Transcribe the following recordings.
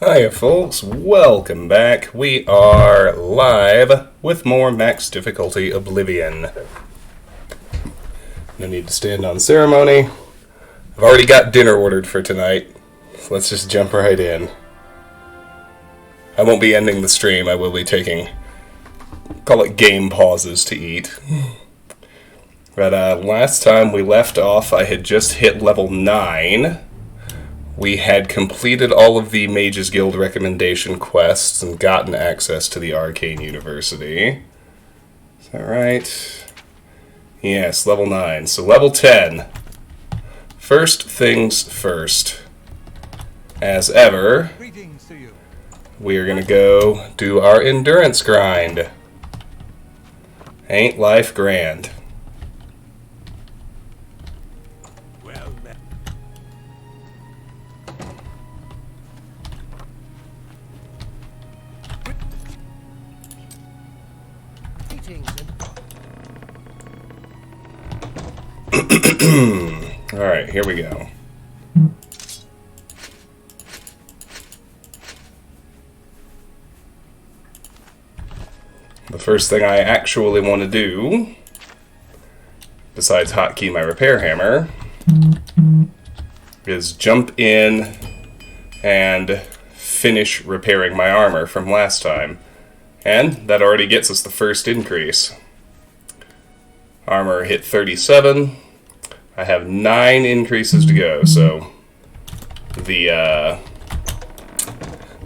Hiya folks, welcome back. We are live with more max difficulty Oblivion. No need to stand on ceremony. I've already got dinner ordered for tonight, so let's just jump right in. I won't be ending the stream, I will be taking, call it game pauses to eat. But last time we left off, I had just hit level 9. We had completed all of the Mages Guild recommendation quests and gotten access to the Arcane University. Is that right? Yes, level 9. So level 10. First things first. As ever, we are going to go do our endurance grind. Ain't life grand? Alright, here we go. The first thing I actually want to do, besides hotkey my repair hammer, is jump in and finish repairing my armor from last time. And that already gets us the first increase. Armor hit 37. I have 9 increases to go, so the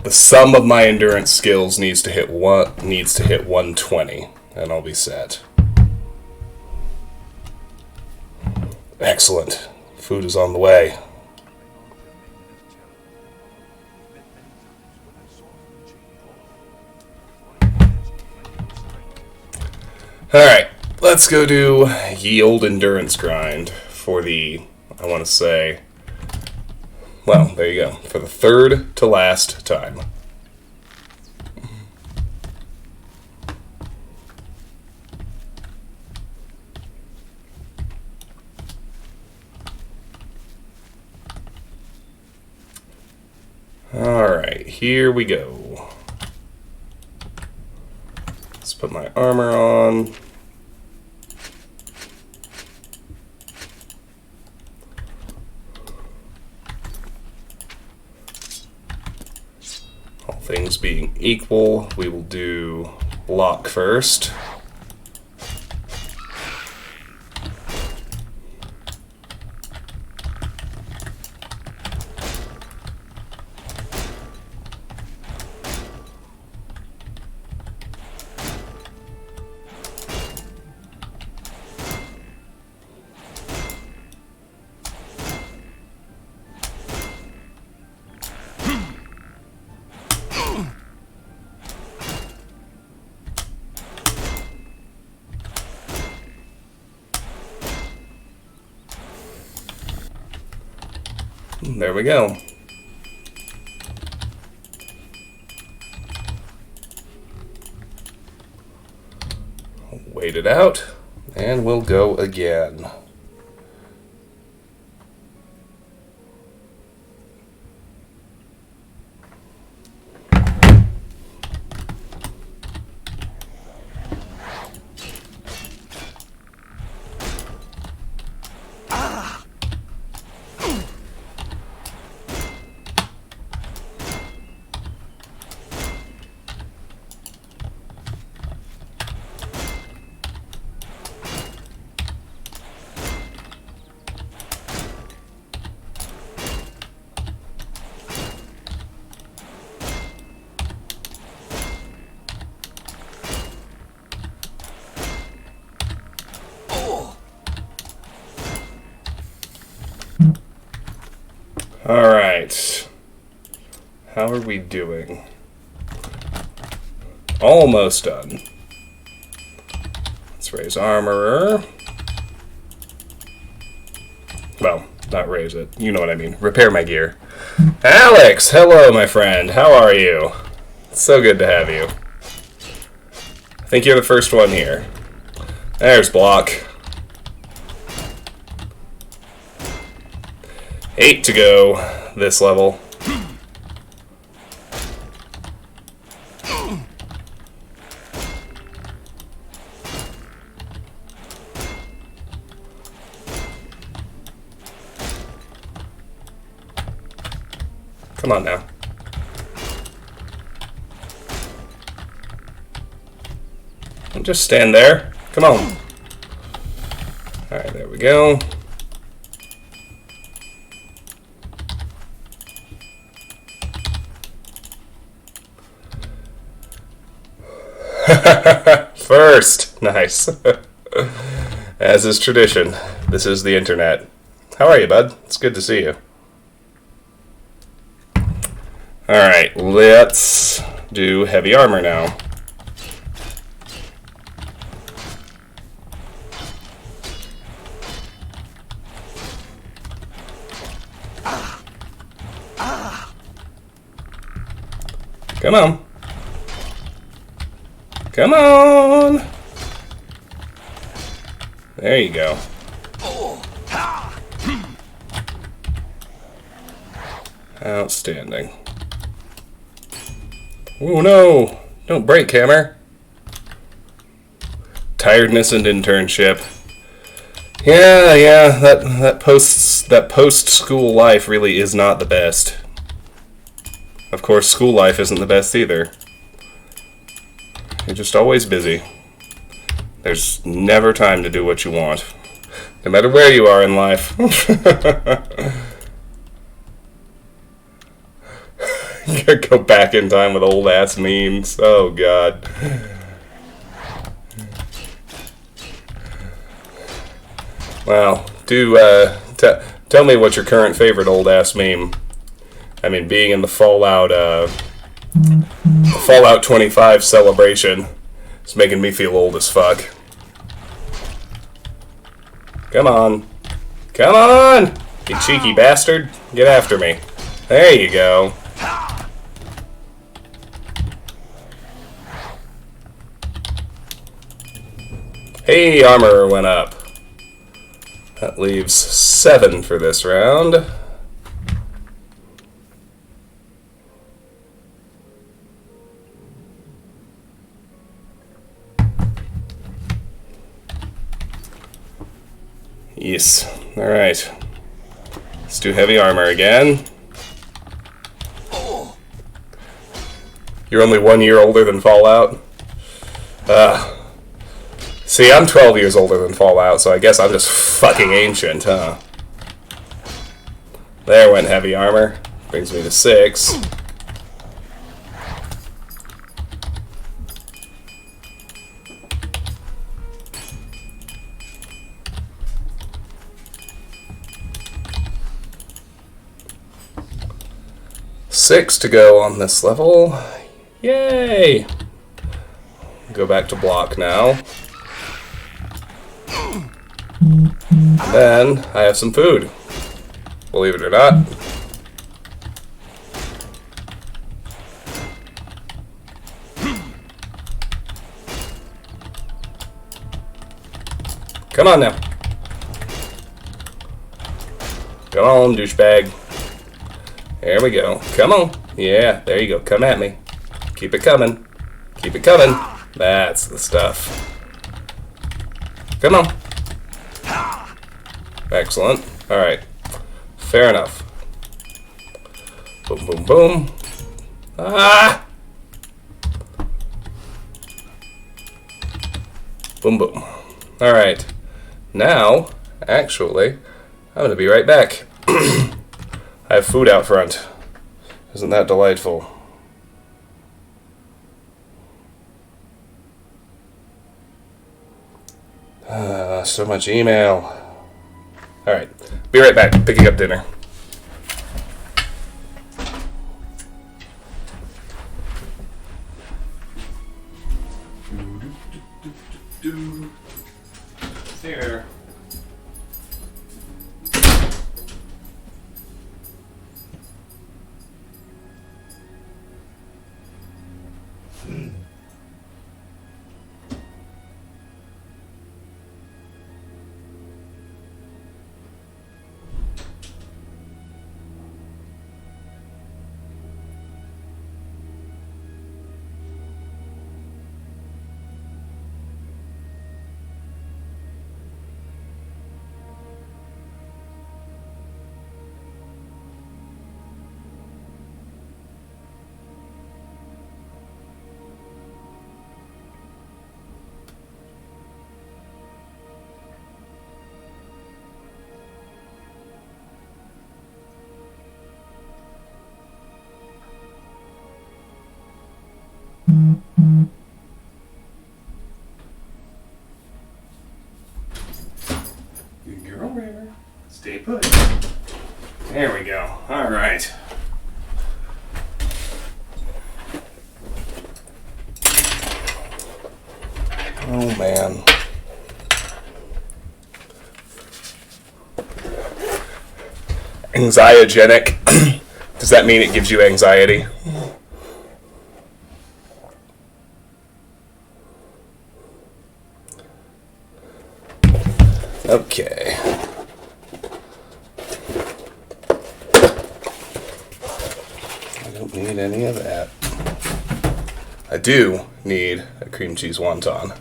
sum of my endurance skills needs to hit 120, and I'll be set. Excellent. Food is on the way. Alright, let's go do ye old endurance grind for the, I want to say, well, there you go, for the third to last time. Alright, here we go. Let's put my armor on. All things being equal, we will do block first. There we go. Wait it out, and we'll go again. Alright. How are we doing? Almost done. Let's raise armorer. Well, not raise it. You know what I mean. Repair my gear. Alex! Hello, my friend. How are you? It's so good to have you. I think you're the first one here. There's block. 8 to go this level. Come on now. Don't just stand there. Come on. Alright, there we go. First! Nice. As is tradition, this is the internet. How are you, bud? It's good to see you. Alright, let's do heavy armor now. Come on. Come on! There you go. Outstanding. Oh no! Don't break, Hammer. Tiredness and internship. Yeah, that post school life really is not the best. Of course, school life isn't the best either. You're just always busy. There's never time to do what you want, no matter where you are in life. Go back in time with old ass memes. Oh god. Well, tell me what's your current favorite old ass meme. I mean, being in the Fallout 25 celebration is making me feel old as fuck. Come on. Come on! You cheeky bastard. Get after me. There you go. Hey, armor went up. That leaves 7 for this round. Yes. Alright. Let's do heavy armor again. You're only 1 year older than Fallout? See, I'm 12 years older than Fallout, so I guess I'm just fucking ancient, huh? There went heavy armor. Brings me to 6. Six to go on this level. Yay! Go back to block now. And then I have some food. Believe it or not. Come on now. Come on, douchebag. There we go. Come on. Yeah, there you go. Come at me. Keep it coming. Keep it coming. That's the stuff. Come on. Excellent. Alright. Fair enough. Boom, boom, boom. Ah! Boom, boom. Alright. Now, actually, I'm going to be right back. I have food out front. Isn't that delightful? So much email. Alright, be right back. Picking up dinner. Here. Alright. Oh, man. Anxiogenic. Does that mean it gives you anxiety? Okay. I don't need any of that. I do need a cream cheese wonton.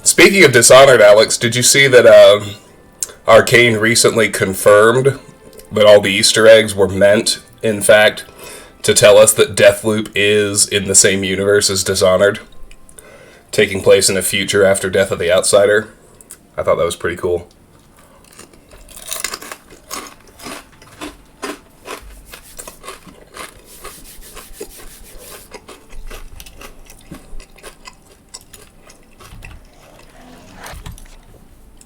Speaking of Dishonored, Alex, did you see that Arcane recently confirmed that all the Easter eggs were meant, in fact, to tell us that Deathloop is in the same universe as Dishonored, taking place in a future after Death of the Outsider? I thought that was pretty cool.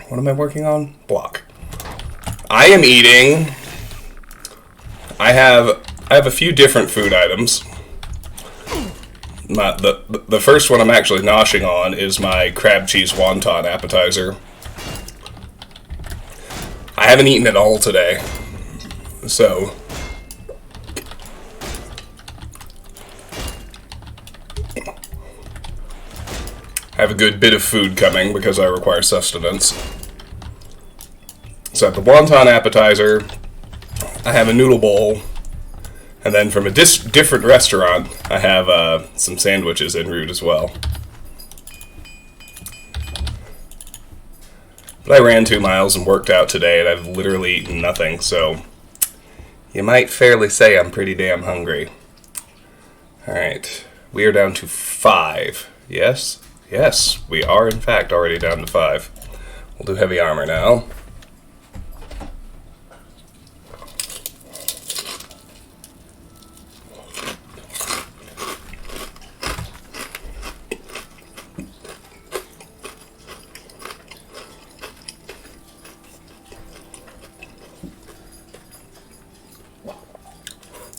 What am I working on? Block. I am eating. I have a few different food items. The first one I'm actually noshing on is my crab cheese wonton appetizer. I haven't eaten it all today, so I have a good bit of food coming because I require sustenance. So I have the wonton appetizer, I have a noodle bowl, and then from a different restaurant, I have some sandwiches en route as well. But I ran 2 miles and worked out today, and I've literally eaten nothing, so you might fairly say I'm pretty damn hungry. Alright, we are down to 5. Yes? Yes, we are in fact already down to 5. We'll do heavy armor now.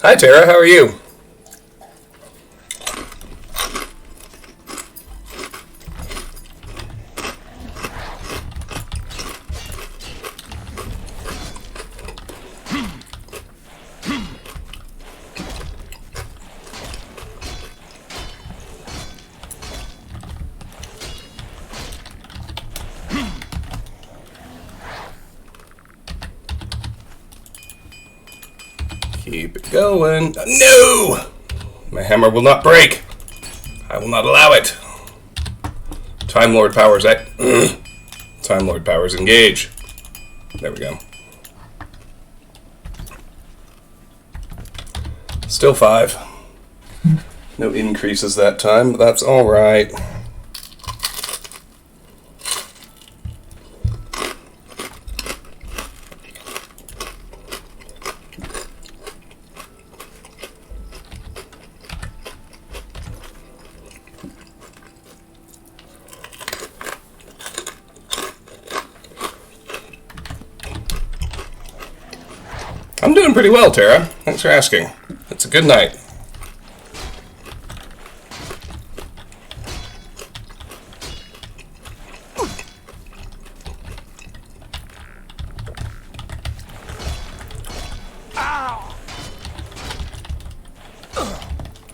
Hi Tara, how are you? Keep it going. No! My hammer will not break. I will not allow it. Time Lord powers act. Time Lord powers engage. There we go. Still 5. No increases that time, but that's alright. I'm doing pretty well, Tara. Thanks for asking. It's a good night.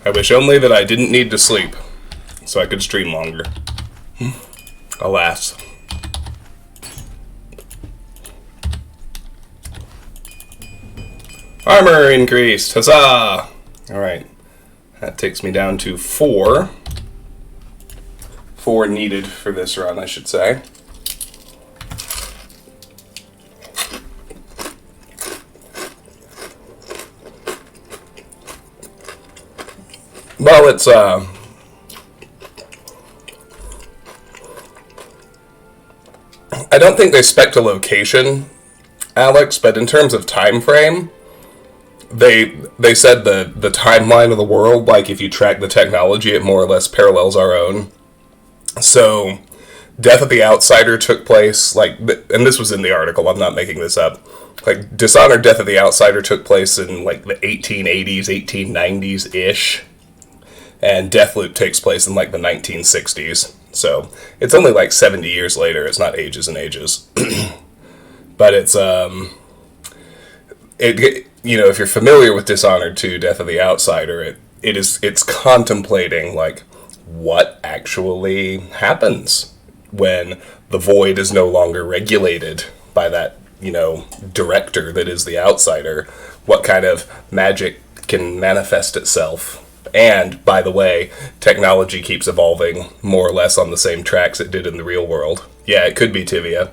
I wish only that I didn't need to sleep, so I could stream longer. Alas. Armor increased! Huzzah! Alright. That takes me down to 4. 4 needed for this run, I should say. Well, it's, I don't think they spec'd a location, Alex, but in terms of time frame, they said the timeline of the world, like if you track the technology, it more or less parallels our own. So, Death of the Outsider took place, like, and this was in the article, I'm not making this up. Like, Dishonored Death of the Outsider took place in, like, the 1880s, 1890s-ish. And Deathloop takes place in, like, the 1960s. So, it's only, like, 70 years later. It's not ages and ages. But it's, you know, if you're familiar with Dishonored 2, Death of the Outsider, it's contemplating, like, what actually happens when the void is no longer regulated by that, you know, director that is the outsider. What kind of magic can manifest itself? And, by the way, technology keeps evolving more or less on the same tracks it did in the real world. Yeah, it could be Tivia.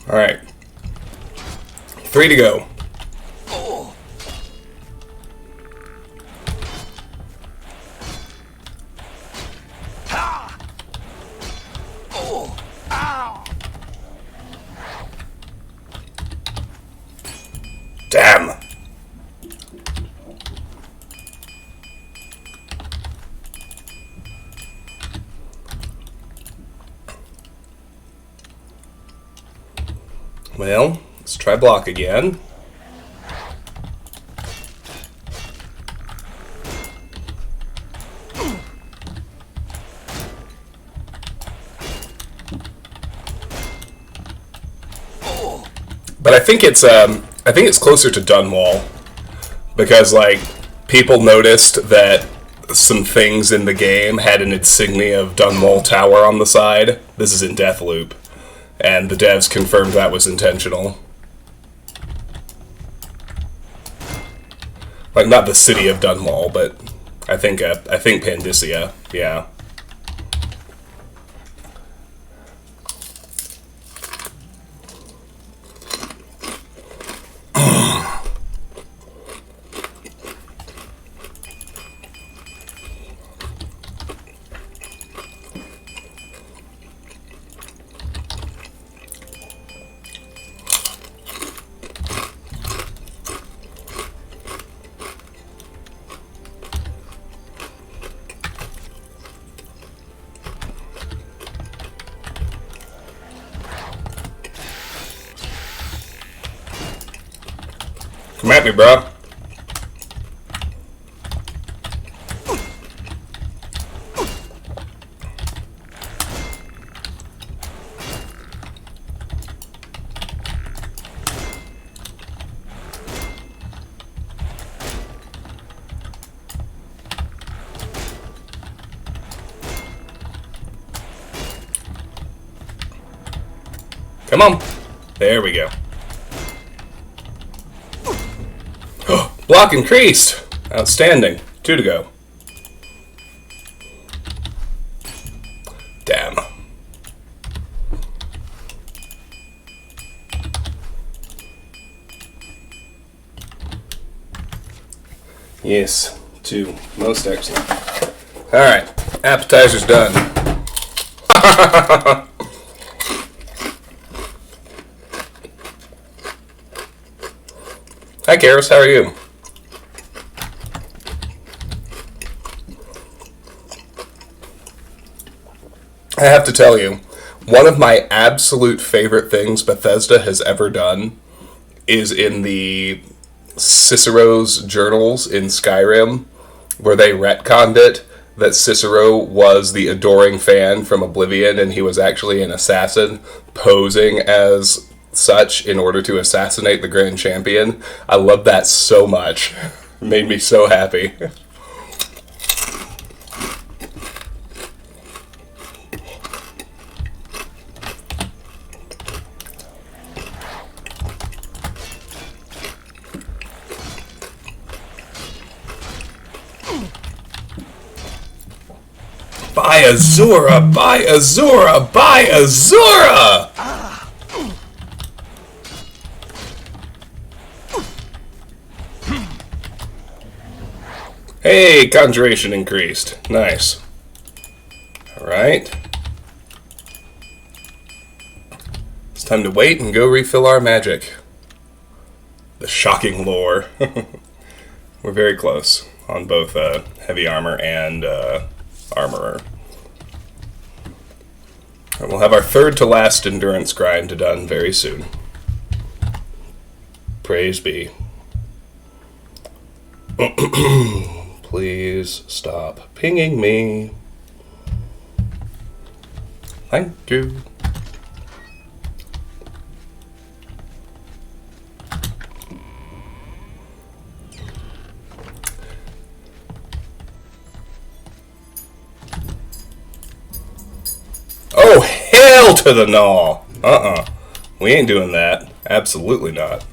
Alright. 3 to go. Damn! Well, let's try block again. But I think it's closer to Dunwall, because like people noticed that some things in the game had an insignia of Dunwall Tower on the side. This is in Deathloop, and the devs confirmed that was intentional. Like not the city of Dunwall, but I think Pandysia, yeah. Come at me, bro. Come on. There we go. Block increased! Outstanding. 2 to go. Damn. Yes, 2. Most excellent. Alright, appetizer's done. Hi, Karis, how are you? I have to tell you, one of my absolute favorite things Bethesda has ever done is in the Cicero's journals in Skyrim, where they retconned it that Cicero was the adoring fan from Oblivion and he was actually an assassin posing as such in order to assassinate the Grand Champion. I love that so much. It made me so happy. By Azura! By Azura! By Azura! Hey, conjuration increased. Nice. Alright. It's time to wait and go refill our magic. The shocking lore. We're very close on both heavy armor and armorer. And we'll have our third to last endurance grind done very soon. Praise be. Please stop pinging me. Thank you. Oh, hell to the gnaw! We ain't doing that. Absolutely not.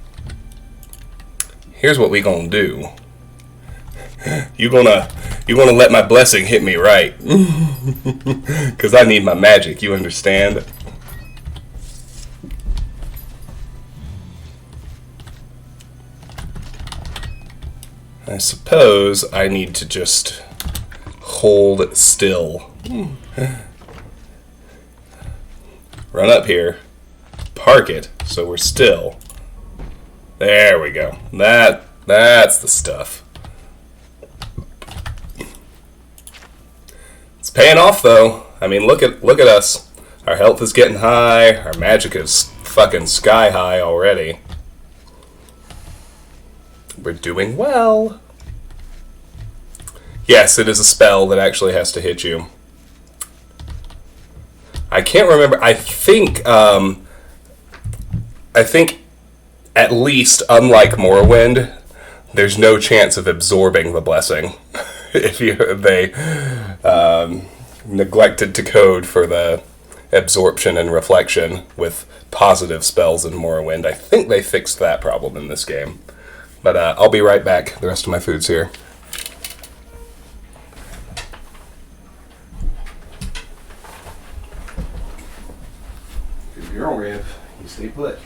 Here's what we gonna do. You gonna let my blessing hit me right. Cause I need my magic, you understand? I suppose I need to just hold still. Run up here, park it, so we're still. There we go. That's the stuff. It's paying off though. I mean, look at us. Our health is getting high. Our magic is fucking sky high already. We're doing well. Yes, it is a spell that actually has to hit you. I can't remember. I think at least, unlike Morrowind, there's no chance of absorbing the blessing if they neglected to code for the absorption and reflection with positive spells in Morrowind. I think they fixed that problem in this game. But I'll be right back. The rest of my food's here. You're on, Rev. You stay put.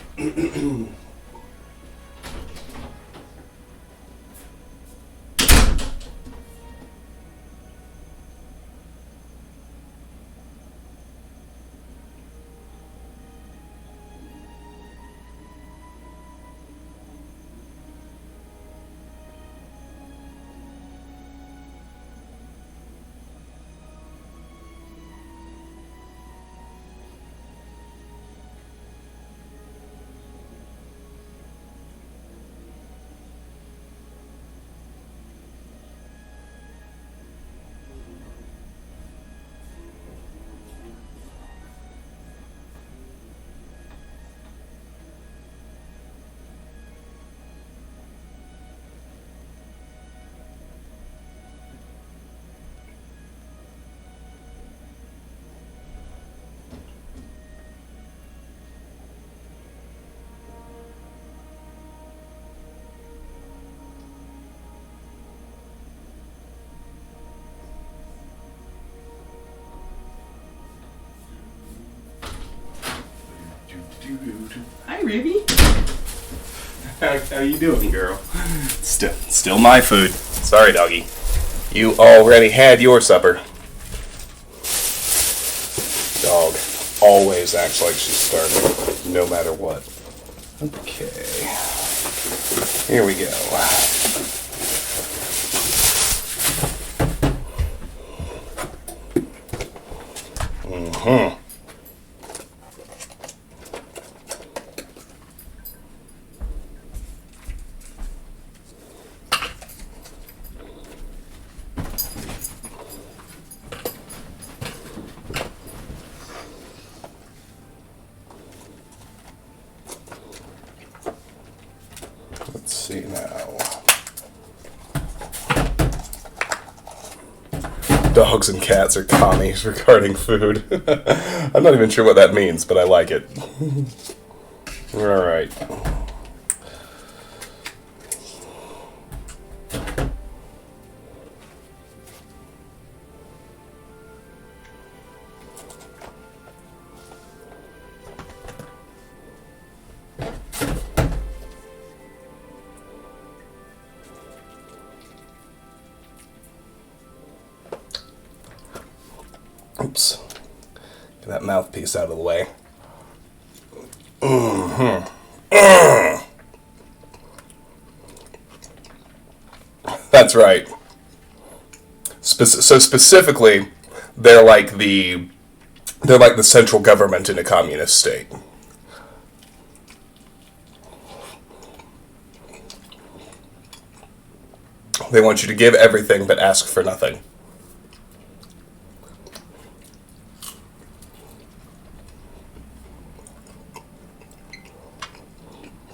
Hi, Ruby. How you doing, girl? Still my food. Sorry, doggy. You already had your supper. Dog always acts like she's starving, no matter what. Okay. Here we go. Mm-hmm. Let's see now. Dogs and cats are commies regarding food. I'm not even sure what that means, but I like it. Alright. Oops. Get that mouthpiece out of the way. That's right. So specifically, they're like the central government in a communist state. They want you to give everything but ask for nothing.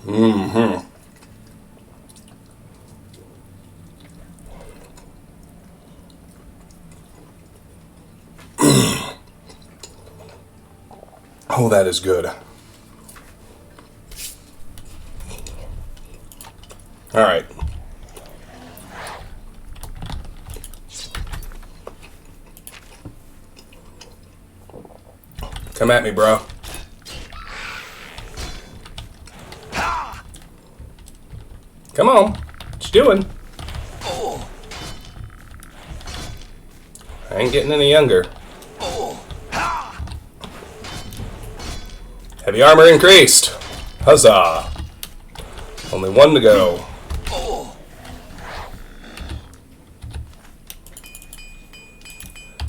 Mm-hmm. Oh, that is good. All right. Come at me, bro. Come on. What you doing? I ain't getting any younger. Heavy armor increased. Huzzah. Only one to go.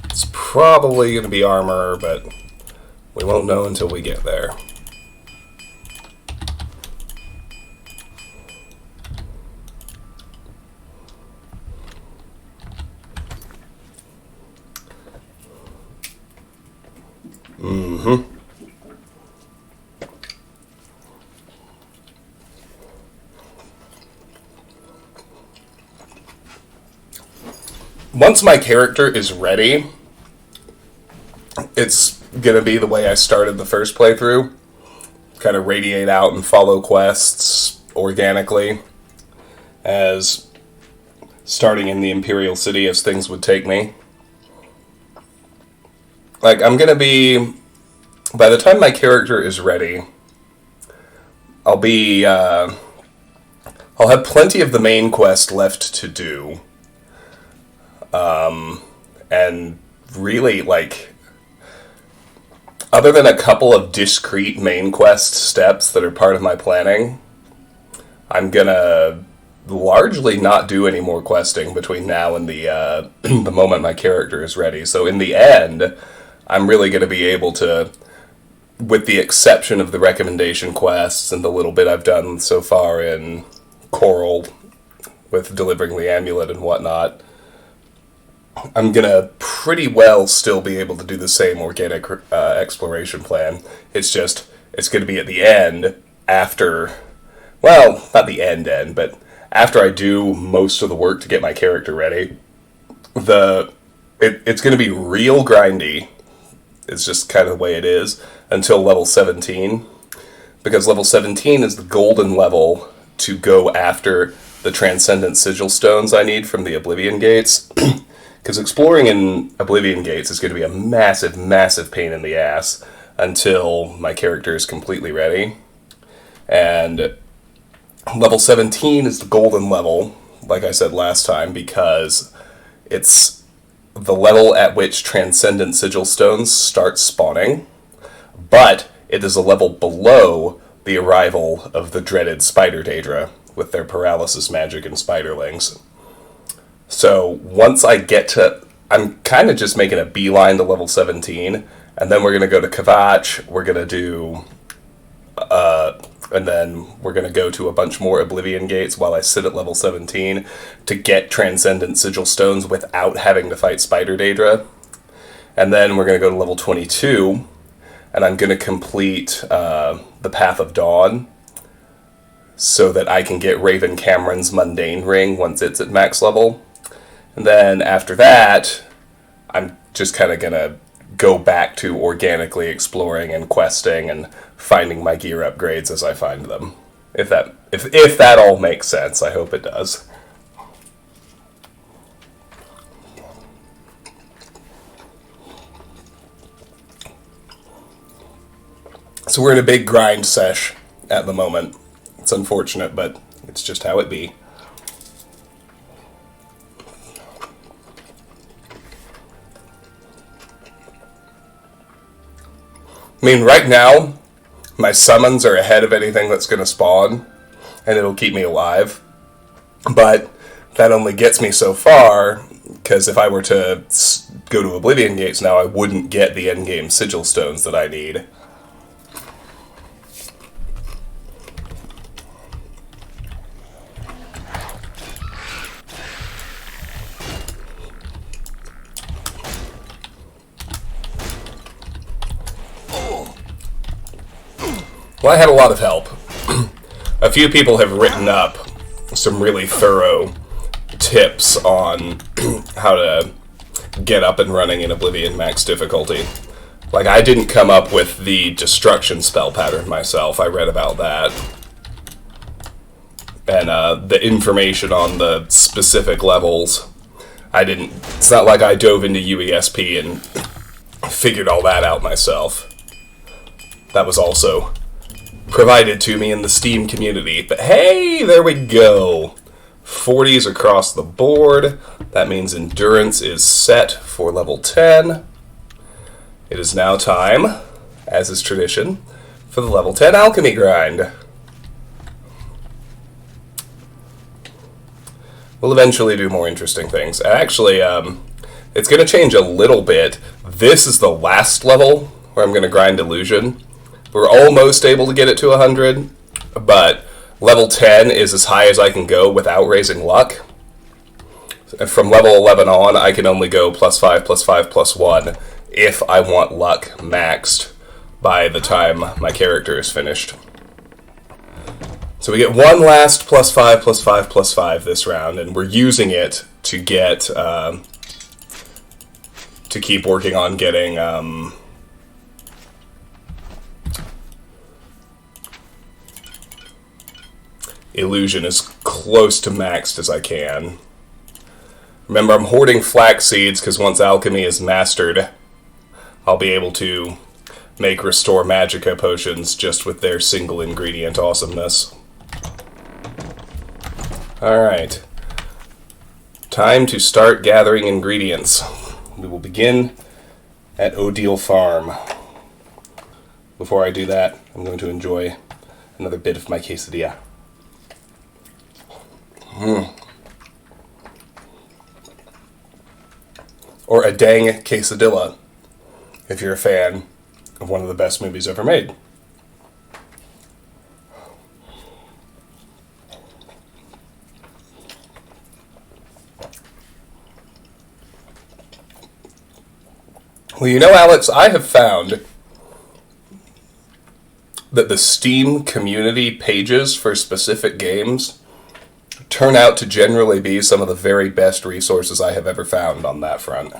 It's probably going to be armor, but we won't know until we get there. Mm-hmm. Once my character is ready, it's going to be the way I started the first playthrough. Kind of radiate out and follow quests organically, as starting in the Imperial City as things would take me. Like, I'm going to be... By the time my character is ready, I'll have plenty of the main quest left to do. And really, like, other than a couple of discrete main quest steps that are part of my planning, I'm gonna largely not do any more questing between now and the the moment my character is ready. So in the end, I'm really gonna be able to, with the exception of the recommendation quests and the little bit I've done so far in Coral with delivering the amulet and whatnot, I'm gonna pretty well still be able to do the same organic exploration plan. It's just, it's gonna be at the end, after, well, not the end, but after I do most of the work to get my character ready. It's gonna be real grindy. It's just kind of the way it is until level 17. Because level 17 is the golden level to go after the Transcendent Sigil Stones I need from the Oblivion Gates. Because exploring in Oblivion Gates is going to be a massive, massive pain in the ass until my character is completely ready. And level 17 is the golden level, like I said last time, because it's the level at which Transcendent Sigil Stones start spawning, but it is a level below the arrival of the dreaded Spider Daedra with their paralysis magic and spiderlings. So once I get to... I'm kind of just making a beeline to level 17, and then we're going to go to Kvatch, we're going to do... and then we're going to go to a bunch more Oblivion Gates while I sit at level 17 to get Transcendent Sigil Stones without having to fight Spider Daedra. And then we're going to go to level 22, and I'm going to complete the Path of Dawn so that I can get Raven Cameron's Mundane Ring once it's at max level. And then after that, I'm just kind of going to go back to organically exploring and questing and finding my gear upgrades as I find them. If that all makes sense, I hope it does. So we're in a big grind sesh at the moment. It's unfortunate, but it's just how it be. I mean, right now, my summons are ahead of anything that's going to spawn, and it'll keep me alive. But that only gets me so far, because if I were to go to Oblivion Gates now, I wouldn't get the endgame sigil stones that I need. Well, I had a lot of help. A few people have written up some really thorough tips on how to get up and running in Oblivion max difficulty. Like, I didn't come up with the destruction spell pattern myself. I read about that. And the information on the specific levels, I didn't... It's not like I dove into UESP and figured all that out myself. That was also provided to me in the Steam community. But hey, there we go. 40s across the board. That means endurance is set for level 10. It is now time, as is tradition, for the level 10 alchemy grind. We'll eventually do more interesting things. Actually, it's going to change a little bit. This is the last level where I'm going to grind illusion. We're almost able to get it to 100, but level 10 is as high as I can go without raising luck. From level 11 on, I can only go +5, +5, +1 if I want luck maxed by the time my character is finished. So we get one last +5, +5, +5 this round, and we're using it to get, to keep working on getting, illusion as close to maxed as I can. Remember, I'm hoarding flax seeds because once alchemy is mastered, I'll be able to make restore magicka potions just with their single ingredient awesomeness. Alright. Time to start gathering ingredients. We will begin at Odile Farm. Before I do that, I'm going to enjoy another bit of my quesadilla. Or a dang quesadilla, if you're a fan of one of the best movies ever made. Well, you know, Alex, I have found that the Steam community pages for specific games turn out to generally be some of the very best resources I have ever found on that front.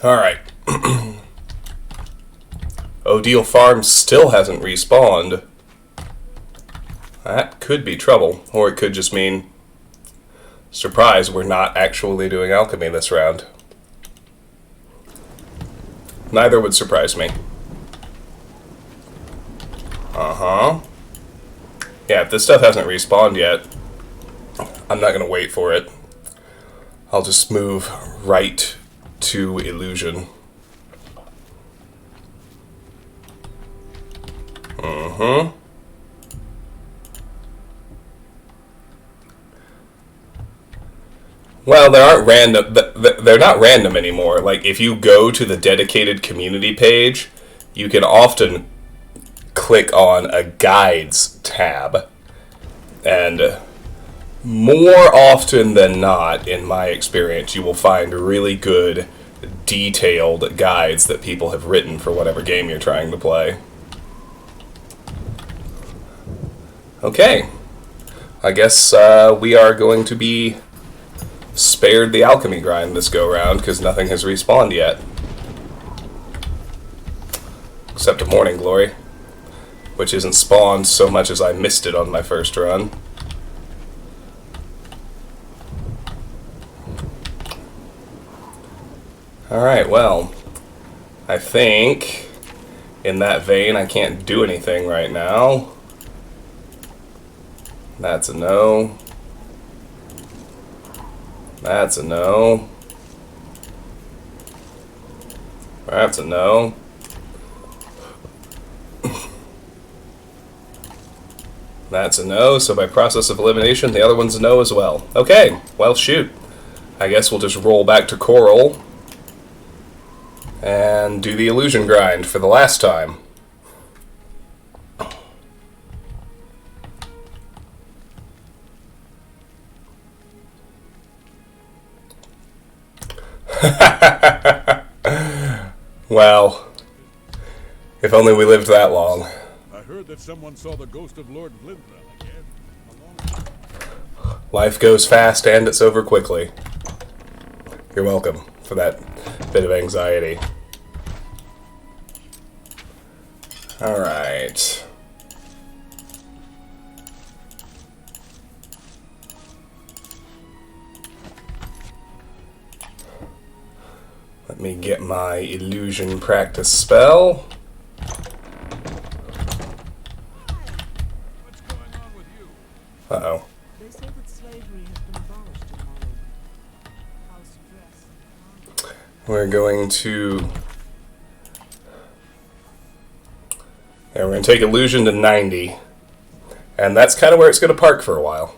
Alright. Odile Farm still hasn't respawned. That could be trouble. Or it could just mean, surprise, we're not actually doing alchemy this round. Neither would surprise me. Uh-huh. Yeah, if this stuff hasn't respawned yet, I'm not going to wait for it. I'll just move right to illusion. Well, they aren't random. They're not random anymore. Like, if you go to the dedicated community page, you can often click on a guides tab. And more often than not, in my experience, you will find really good, detailed guides that people have written for whatever game you're trying to play. Okay. I guess we are going to be spared the alchemy grind this go-round, because nothing has respawned yet. Except a Morning Glory. which isn't spawned so much as I missed it on my first run. Alright, well, I think in that vein I can't do anything right now. That's a no. That's a no. That's a no. That's a no, so by process of elimination, the other one's a no as well. Okay, well, shoot. I guess we'll just roll back to Coral and do the illusion grind for the last time. Well, if only we lived that long. I heard that someone saw the ghost of Lord Blintham again. Life goes fast and it's over quickly. You're welcome for that bit of anxiety. Alright. Let me get my illusion practice spell. What's going on with you? Uh-oh. They say that slavery has been abolished in Hollow. House dress. We're going to... Yeah, we're going to take illusion to 90. And that's kind of where it's going to park for a while.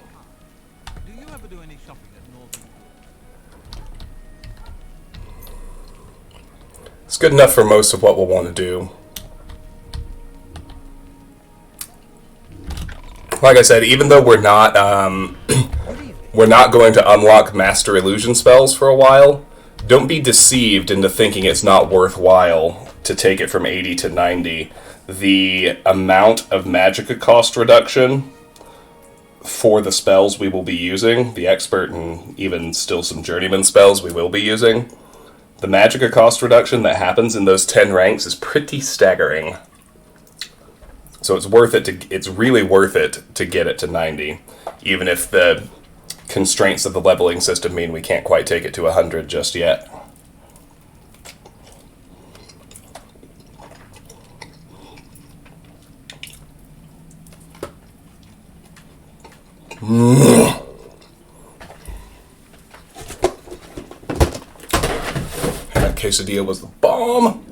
Do you ever do any shopping at Northern? It's good enough for most of what we'll want to do. Like I said, even though we're not going to unlock Master Illusion spells for a while, don't be deceived into thinking it's not worthwhile to take it from 80 to 90. The amount of magicka cost reduction for the spells we will be using, the expert and even still some journeyman spells we will be using, the magicka cost reduction that happens in those 10 ranks is pretty staggering. So it's worth it it's really worth it to get it to 90, even if the constraints of the leveling system mean we can't quite take it to 100 just yet. That quesadilla was the bomb.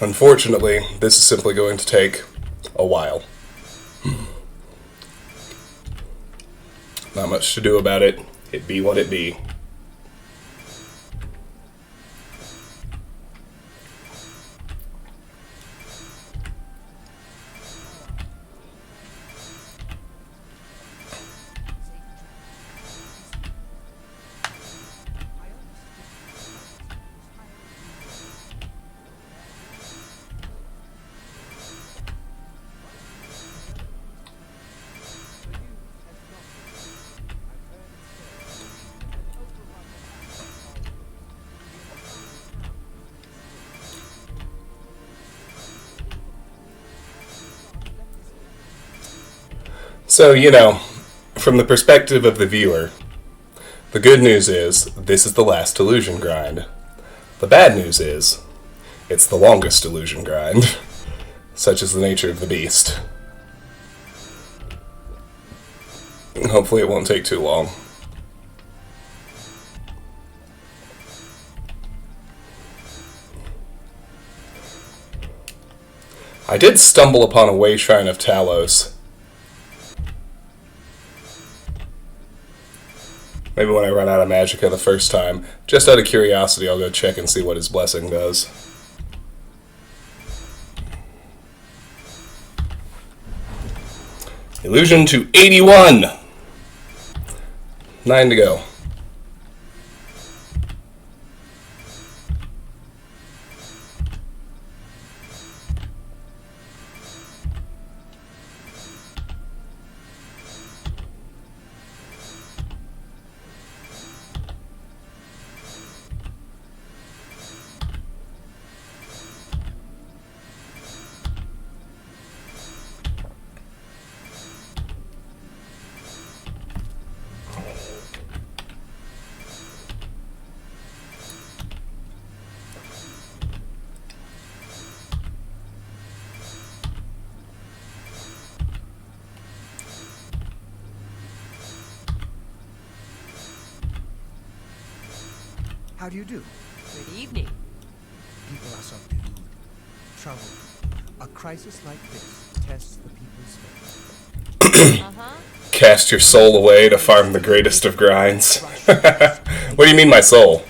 Unfortunately, this is simply going to take a while. Not much to do about it. It be what it be. So, you know, from the perspective of the viewer, the good news is this is the last illusion grind. The bad news is it's the longest illusion grind. Such is the nature of the beast. Hopefully it won't take too long. I did stumble upon a way shrine of Talos. Maybe when I run out of magicka the first time. Just out of curiosity, I'll go check and see what his blessing does. Illusion to 81! 9 to go. How do you do? Good evening. People are subdued. Trouble. A crisis like this tests the people's faith. Uh-huh. Cast your soul away to farm the greatest of grinds. What do you mean, my soul?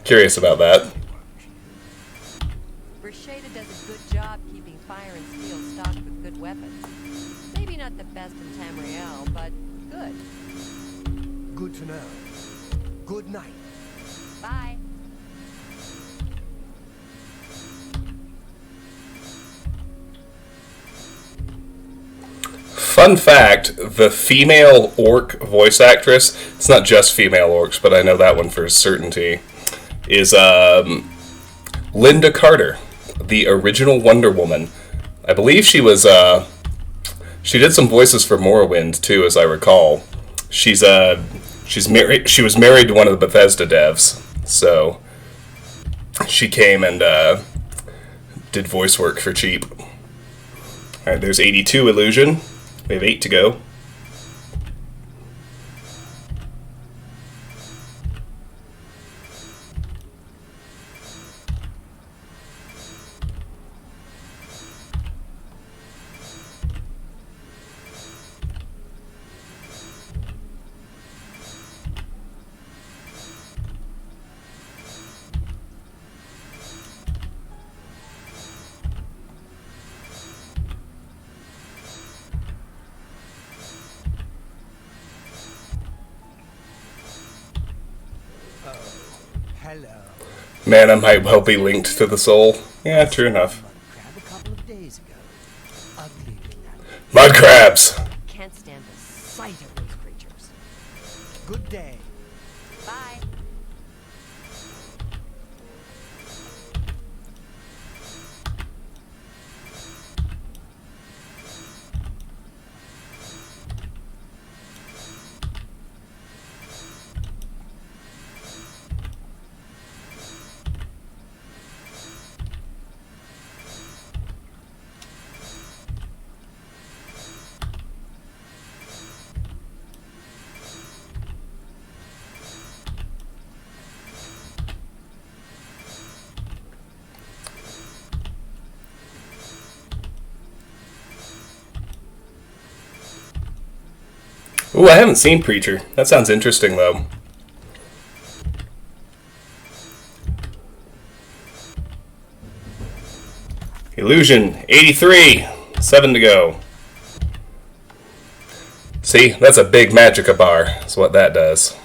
Curious about that. Brashada does a good job keeping fire and steel stocked with good weapons. Maybe not the best in Tamriel, but good. Good to know. Good night. Bye. Fun fact, the female orc voice actress, it's not just female orcs, but I know that one for certainty, is Linda Carter, the original Wonder Woman. I believe she was, she did some voices for Morrowind, too, as I recall. She's married, she was married to one of the Bethesda devs, so she came and did voice work for cheap. Alright, there's 82 Illusion. We have 8 to go. Hello. Mana might well be linked to the soul. Yeah, true enough. Crab a couple of days ago. Ugly than that. Mud crabs! Can't stand the sight of those creatures. Good day. Bye. Ooh, I haven't seen Preacher. That sounds interesting, though. Illusion, 83. 7 to go. See, that's a big Magicka bar. That's what that does.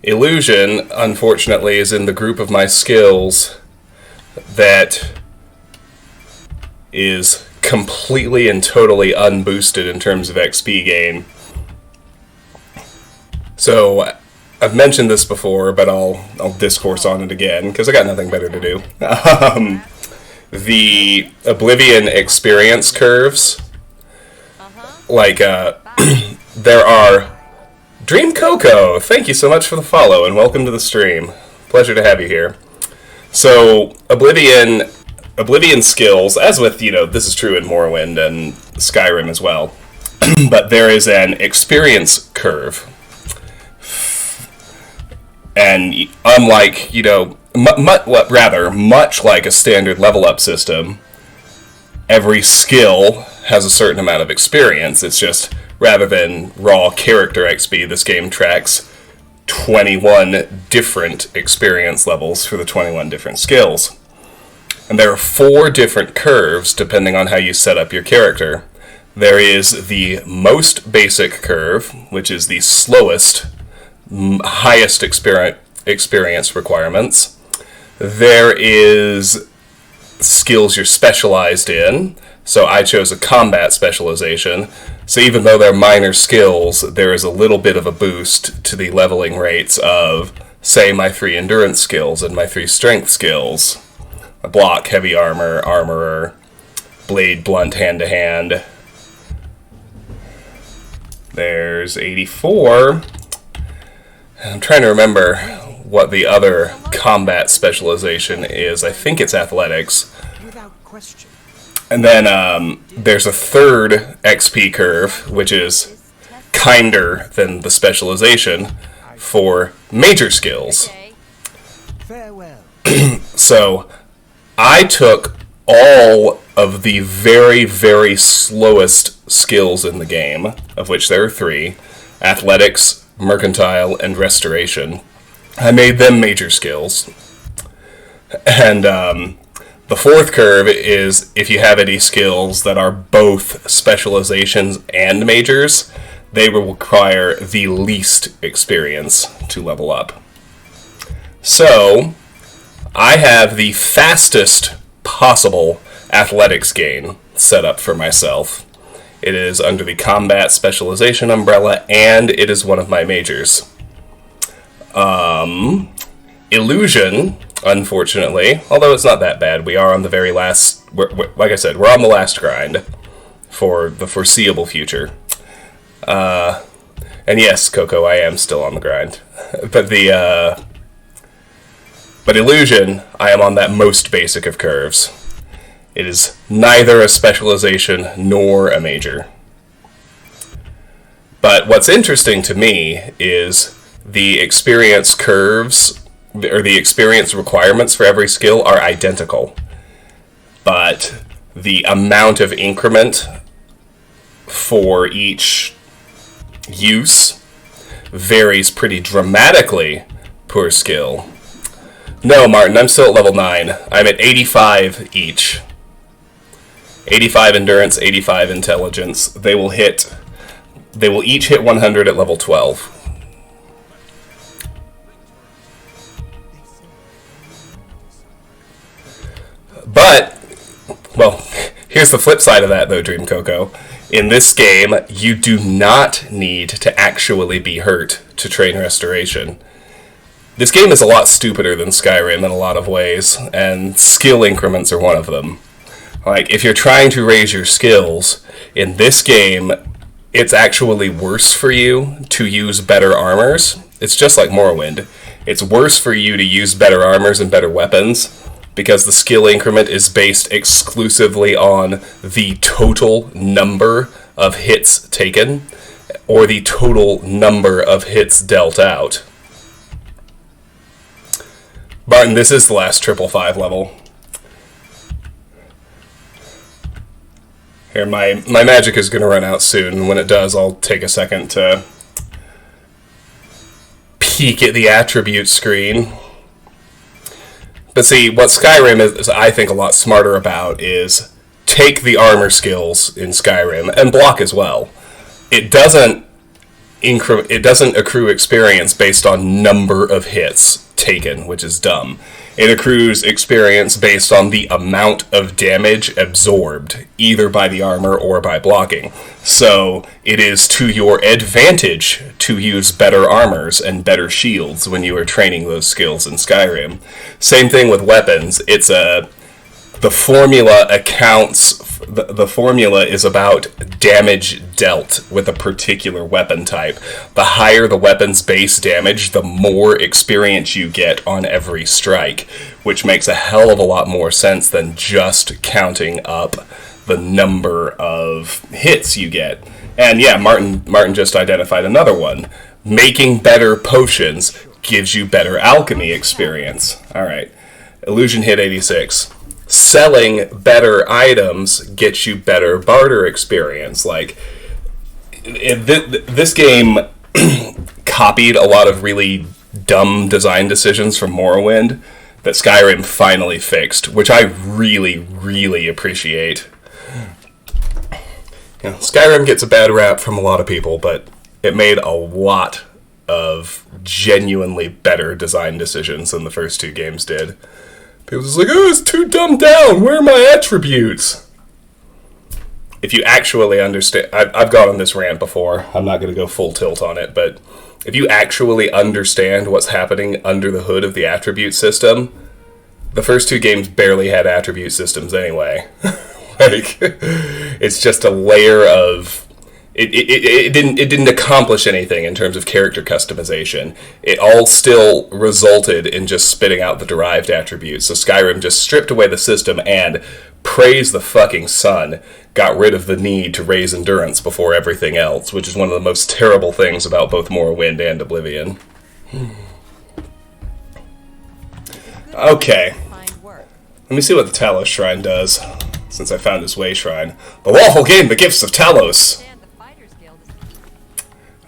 Illusion, unfortunately, is in the group of my skills that is completely and totally unboosted in terms of XP gain. So, I've mentioned this before, but I'll discourse on it again, because I got nothing better to do. The Oblivion experience curves, like, there are... Dream Coco, thank you so much for the follow, and welcome to the stream. Pleasure to have you here. So, Oblivion skills, as with, this is true in Morrowind and Skyrim as well, but there is an experience curve. And unlike, much like a standard level up system, every skill has a certain amount of experience. It's just, rather than raw character XP, this game tracks 21 different experience levels for the 21 different skills. And there are 4 different curves depending on how you set up your character. There is the most basic curve, which is the slowest, highest experience requirements. There is skills you're specialized in. So I chose a combat specialization. So even though they're minor skills, there is a little bit of a boost to the leveling rates of, say, my 3 endurance skills and my 3 strength skills. Block, heavy armor, armorer, blade, blunt, hand-to-hand. There's 84. I'm trying to remember what the other combat specialization is. I think it's athletics. Without question. And then there's a third XP curve, which is kinder than the specialization for major skills. Okay. Farewell. So I took all of the very, very slowest skills in the game, of which there are 3, athletics, mercantile, and restoration. I made them major skills. And the 4th curve is if you have any skills that are both specializations and majors, they will require the least experience to level up. So, I have the fastest possible athletics gain set up for myself. It is under the combat specialization umbrella, and it is one of my majors. Illusion, unfortunately, although it's not that bad, we are on the very last, like I said, we're on the last grind for the foreseeable future. And yes, Coco, I am still on the grind. But Illusion, I am on that most basic of curves. It is neither a specialization nor a major. But what's interesting to me is the experience curves, or the experience requirements for every skill are identical. But the amount of increment for each use varies pretty dramatically per skill. No, Martin, I'm still at level 9. I'm at 85 each. 85 endurance, 85 intelligence. They will each hit 100 at level 12. But, well, here's the flip side of that, though, Dream Coco. In this game, you do not need to actually be hurt to train restoration. This game is a lot stupider than Skyrim in a lot of ways, and skill increments are one of them. Like, if you're trying to raise your skills, in this game, it's actually worse for you to use better armors. It's just like Morrowind. It's worse for you to use better armors and better weapons, because the skill increment is based exclusively on the total number of hits taken, or the total number of hits dealt out. Barton, this is the last 555 level. Here, my magic is going to run out soon. When it does, I'll take a second to peek at the attribute screen. But see, what Skyrim is, I think, a lot smarter about is take the armor skills in Skyrim, and block as well. It doesn't accrue experience based on number of hits taken, which is dumb. It accrues experience based on the amount of damage absorbed, either by the armor or by blocking. So, it is to your advantage to use better armors and better shields when you are training those skills in Skyrim. Same thing with weapons. The formula is about damage dealt with a particular weapon type. The higher the weapon's base damage, the more experience you get on every strike, which makes a hell of a lot more sense than just counting up the number of hits you get. And yeah, Martin just identified another one. Making better potions gives you better alchemy experience. Alright, Illusion hit 86. Selling better items gets you better barter experience. Like, this game copied a lot of really dumb design decisions from Morrowind that Skyrim finally fixed, which I really, really appreciate. You know, Skyrim gets a bad rap from a lot of people, but it made a lot of genuinely better design decisions than the first 2 games did. People just like, oh, it's too dumbed down. Where are my attributes? If you actually understand... I've gone on this rant before. I'm not going to go full tilt on it, but if you actually understand what's happening under the hood of the attribute system, the first 2 games barely had attribute systems anyway. Like, it's just a layer of... It didn't accomplish anything in terms of character customization. It all still resulted in just spitting out the derived attributes. So Skyrim just stripped away the system and praise the fucking sun, got rid of the need to raise endurance before everything else, which is one of the most terrible things about both Morrowind and Oblivion. Okay. Fine work. Let me see what the Talos Shrine does, since I found his Way Shrine. The lawful gain the gifts of Talos! And the Fighters Guild is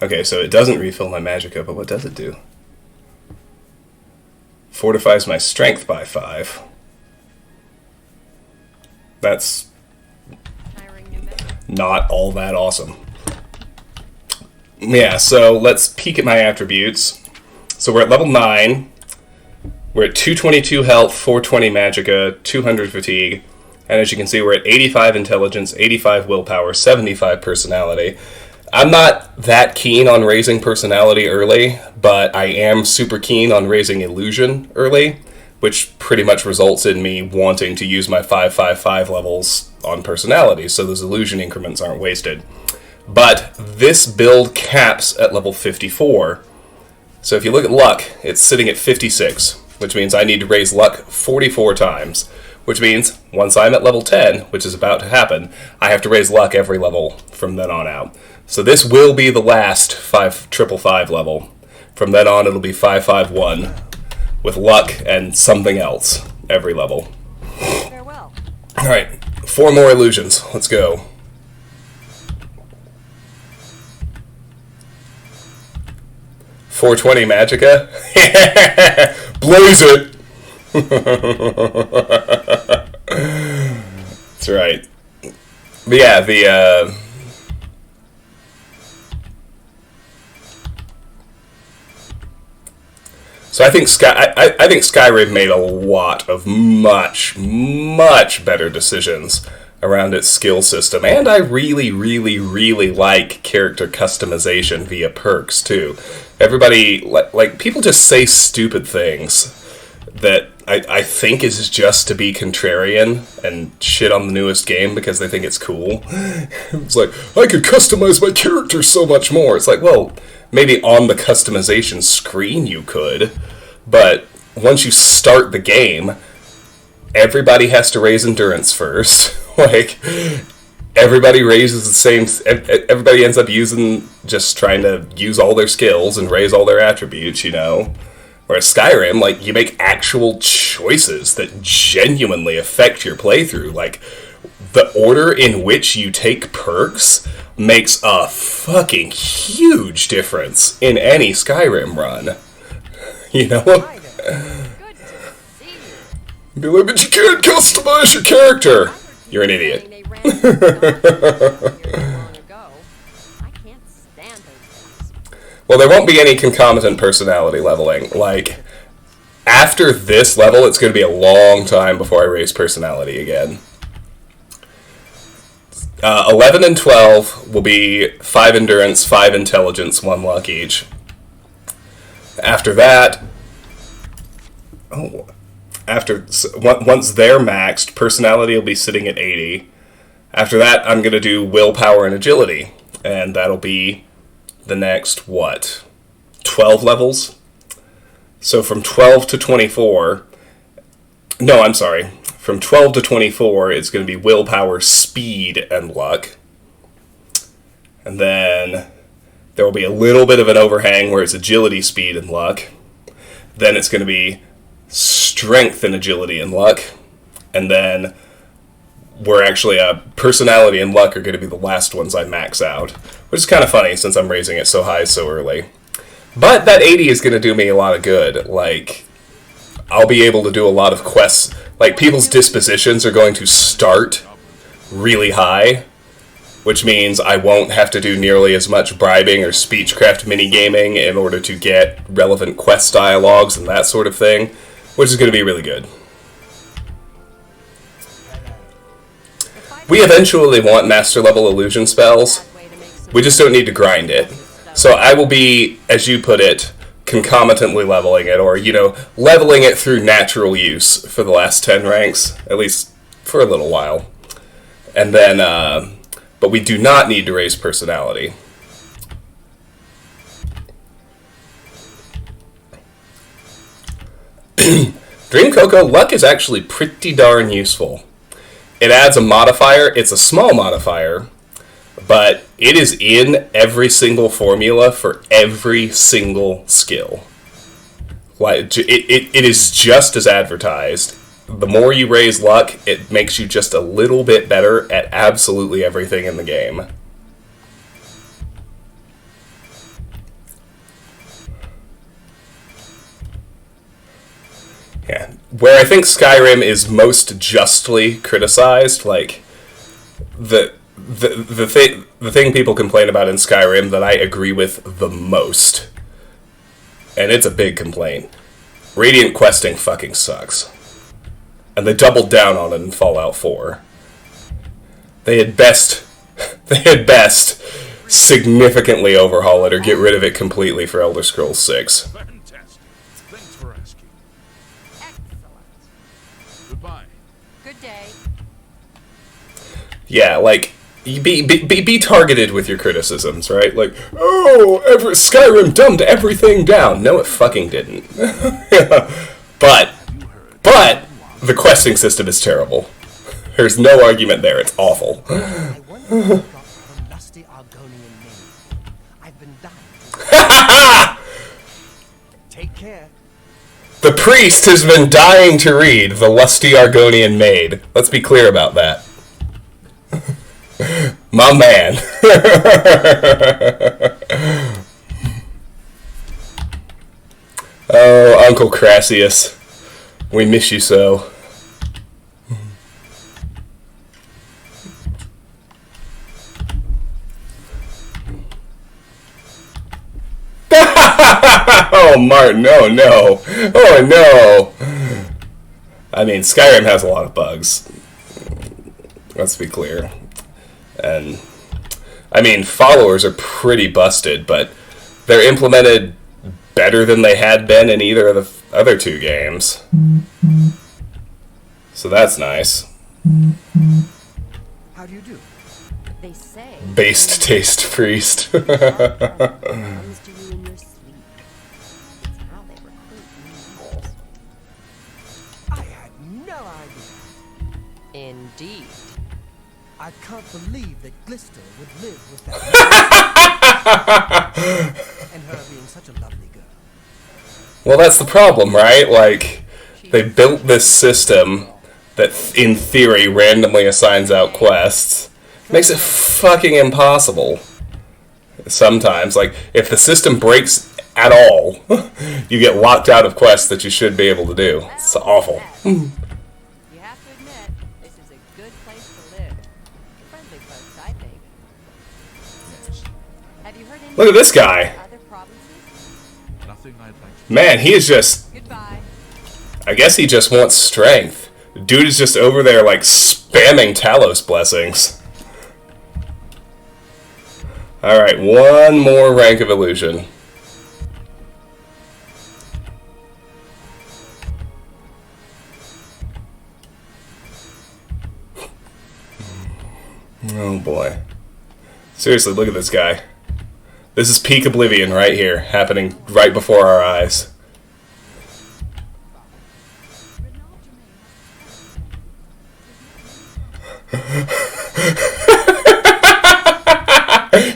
Okay, so it doesn't refill my magicka, but what does it do? Fortifies my strength by 5. That's hiring new members. not all that awesome. Yeah, so let's peek at my attributes. So we're at level 9. We're at 222 health, 420 magicka, 200 fatigue. And as you can see, we're at 85 intelligence, 85 willpower, 75 personality. I'm not that keen on raising personality early, but I am super keen on raising illusion early, which pretty much results in me wanting to use my 555 levels on personality, so those illusion increments aren't wasted. But this build caps at level 54. So if you look at luck, it's sitting at 56, which means I need to raise luck 44 times. Which means, once I'm at level 10, which is about to happen, I have to raise luck every level from then on out. So this will be the last 555 level. From then on, it'll be 551, with luck and something else every level. Farewell. Alright, 4 more illusions. Let's go. $420 magicka? Blaze it! That's right. But yeah, So I think I think Skyrim made a lot of much better decisions around its skill system, and I really like character customization via perks too. Everybody like people just say stupid things that I think is just to be contrarian and shit on the newest game because they think it's cool. It's like, I could customize my character so much more. It's like, well, maybe on the customization screen you could, but once you start the game, everybody has to raise endurance first. Like, everybody raises the same... Everybody ends up just trying to use all their skills and raise all their attributes, you know? Whereas Skyrim, like, you make actual choices that genuinely affect your playthrough. Like, the order in which you take perks makes a fucking huge difference in any Skyrim run. You know? Hi there. Good to see you. Be like, but you can't customize your character! You're an idiot. They ran into the here long ago. I can't stand those things. Well, there won't be any concomitant personality leveling. Like, after this level, it's going to be a long time before I raise personality again. 11 and 12 will be 5 endurance, 5 intelligence, 1 luck each. After that... once they're maxed, personality will be sitting at 80. After that, I'm going to do willpower and agility. And that'll be the next, 12 levels? So from 12 to 24... No, I'm sorry. From 12 to 24, it's going to be willpower, speed, and luck. And then there will be a little bit of an overhang where it's agility, speed, and luck. Then it's going to be strength and agility and luck. And then we're actually personality and luck are going to be the last ones I max out. Which is kind of funny since I'm raising it so high so early. But that 80 is going to do me a lot of good. Like, I'll be able to do a lot of quests. Like, people's dispositions are going to start really high, which means I won't have to do nearly as much bribing or speechcraft minigaming in order to get relevant quest dialogues and that sort of thing, which is going to be really good. We eventually want master level illusion spells. We just don't need to grind it. So I will be, as you put it, concomitantly leveling it, or, you know, leveling it through natural use for the last 10 ranks, at least for a little while. And then, but we do not need to raise personality. Dream Coco, luck is actually pretty darn useful. it adds a modifier. It's a small modifier, but it is in every single formula for every single skill. Like it is just as advertised. The more you raise luck, it makes you just a little bit better at absolutely everything in the game. Yeah. Where I think Skyrim is most justly criticized, like the thing people complain about in Skyrim that I agree with the most, and it's a big complaint. Radiant questing fucking sucks. And they doubled down on it in Fallout 4. They had best significantly overhaul it or get rid of it completely for Elder Scrolls 6. Fantastic. Thanks for asking. Excellent. Goodbye. Good day. Yeah, like, be targeted with your criticisms, right? Like, oh, Skyrim dumbed everything down. No, it fucking didn't. But the questing system is terrible. There's no argument there. It's awful. I wonder if you got the lusty Argonian name. I've been dying. Take care. The priest has been dying to read The Lusty Argonian Maid. Let's be clear about that. My man. Oh, Uncle Crassius. We miss you so. Oh, Martin, oh no. Oh no. I mean, Skyrim has a lot of bugs. Let's be clear. And, I mean, followers are pretty busted, but they're implemented better than they had been in either of the other two games. So that's nice. How do you do? They say. Based taste priest. Comes to you in your sleep. It's how they recruit new. I had no idea. Indeed. I can't believe that Glister would live with that. And her being such a lovely girl. Well, that's the problem, right? Like, they built this system that, in theory, randomly assigns out quests. Makes it fucking impossible. Sometimes, like, if the system breaks at all, you get locked out of quests that you should be able to do. It's awful. You have to admit, this is a good place to live. Friendly folks, I think. Have you heard any Look at this guy. other provinces? Nothing I'd like to. Man, he is just... Goodbye. I guess he just wants strength. Dude is just over there, like, spamming Talos blessings. Alright, one more rank of illusion. Oh boy. Seriously, look at this guy. This is peak Oblivion right here, happening right before our eyes.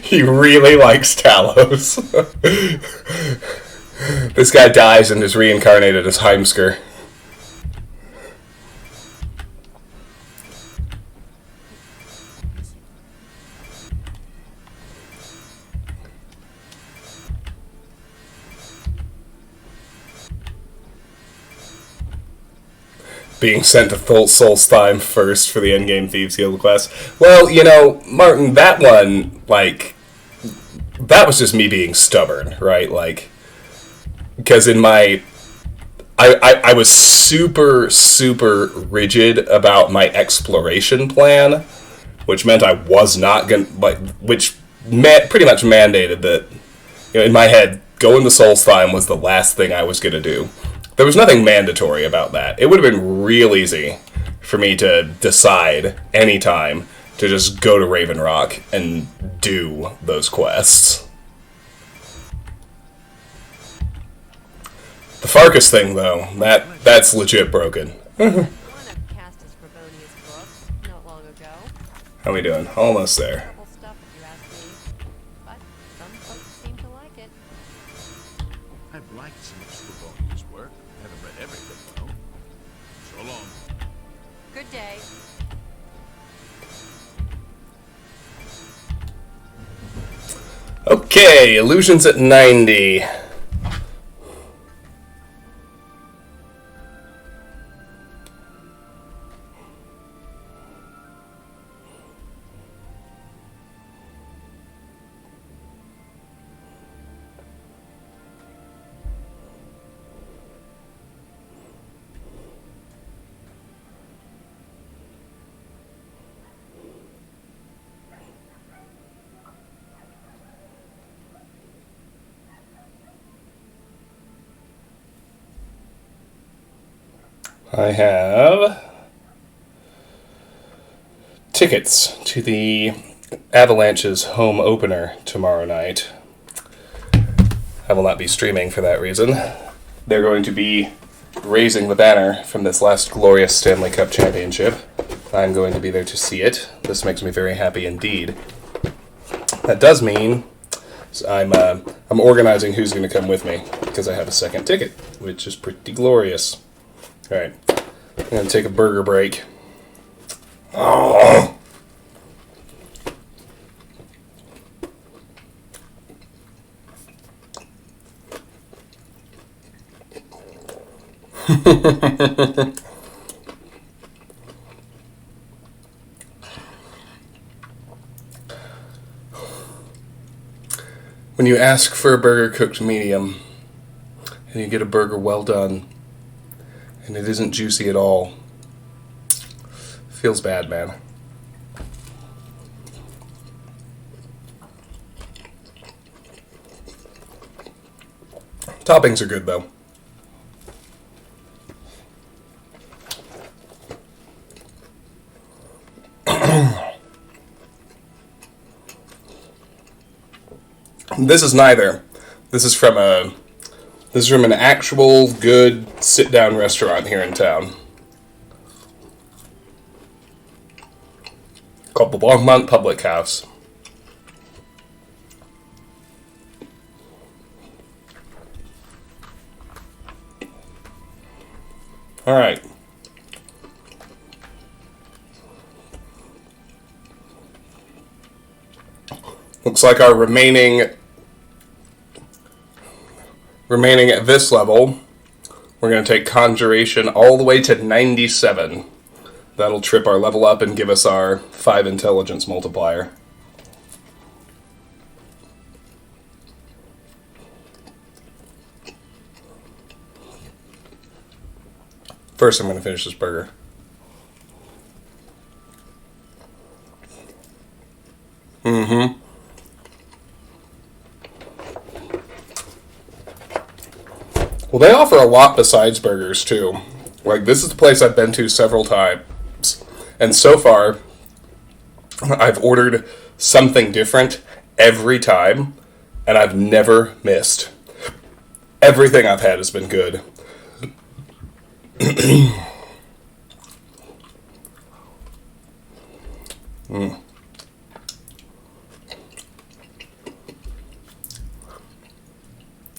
He really likes Talos. This guy dies and is reincarnated as Heimskr. Being sent to Solstheim first for the Endgame Thieves Guild quest. Well, you know, Martin, that one, like, that was just me being stubborn, right? Like, because in my... I was super, super rigid about my exploration plan, which meant I was not going to... Like, which pretty much mandated that, you know, in my head, going to Solstheim was the last thing I was going to do. There was nothing mandatory about that. It would have been real easy for me to decide anytime to just go to Raven Rock and do those quests. The Farkas thing, though, that's legit broken. One of Castus Bravonius' books. No, How we doing? Almost there. Terrible stuff, if you ask me. But some folks seem to like it. I've liked some of Scriboni's work. Haven't read everything, though. So long. Good day. Okay, illusions at 90. I have tickets to the Avalanche's home opener tomorrow night. I will not be streaming for that reason. They're going to be raising the banner from this last glorious Stanley Cup championship. I'm going to be there to see it. This makes me very happy indeed. That does mean I'm organizing who's going to come with me because I have a second ticket, which is pretty glorious. All right, I'm going to take a burger break. Oh. When you ask for a burger cooked medium and you get a burger well done, and it isn't juicy at all. Feels bad, man. Toppings are good, though. This is neither. This is from an actual good sit-down restaurant here in town called the Longmont Public House. All right. Looks like our remaining at this level, we're going to take Conjuration all the way to 97. That'll trip our level up and give us our 5 intelligence multiplier. First, I'm going to finish this burger. Mm-hmm. Well, they offer a lot besides burgers, too. Like, this is the place I've been to several times. And so far, I've ordered something different every time, and I've never missed. Everything I've had has been good. Mm.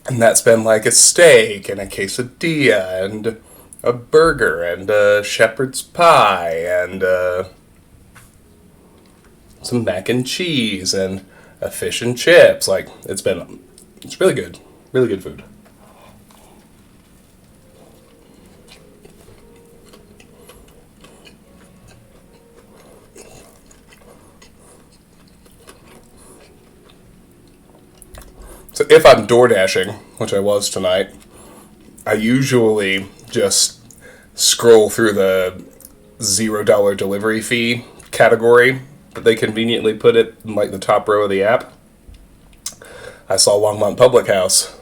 And that's been like a steak and a quesadilla and a burger and a shepherd's pie and some mac and cheese and a fish and chips. Like, it's really good. Really good food. So if I'm door dashing, which I was tonight, I usually just scroll through the $0 delivery fee category, but they conveniently put it in like the top row of the app. I saw Longmont Public House,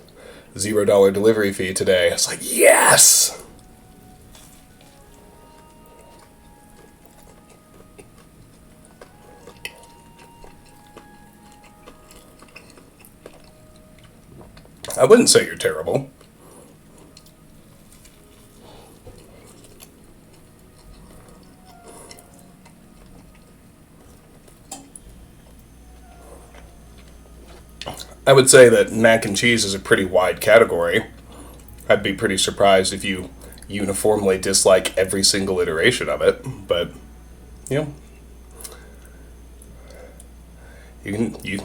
$0 delivery fee today. I was like, yes! I wouldn't say you're terrible. I would say that mac and cheese is a pretty wide category. I'd be pretty surprised if you uniformly dislike every single iteration of it, but you know, you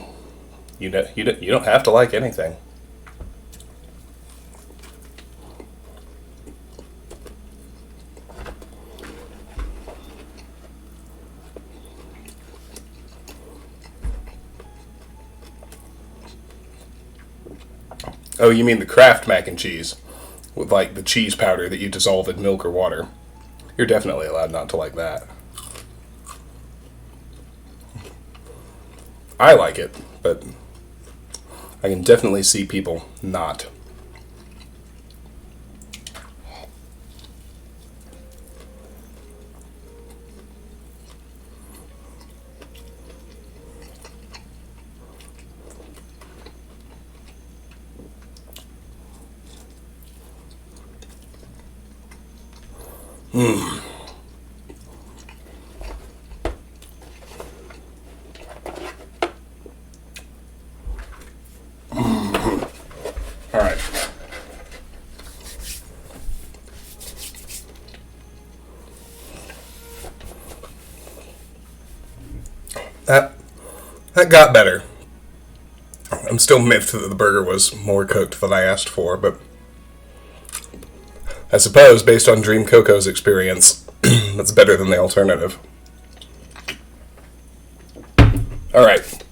don't have to like anything. Oh, you mean the Kraft mac and cheese, with like the cheese powder that you dissolve in milk or water. You're definitely allowed not to like that. I like it, but I can definitely see people not. All right. That got better. I'm still miffed that the burger was more cooked than I asked for, but I suppose, based on Dream Coco's experience, that's better than the alternative. Alright.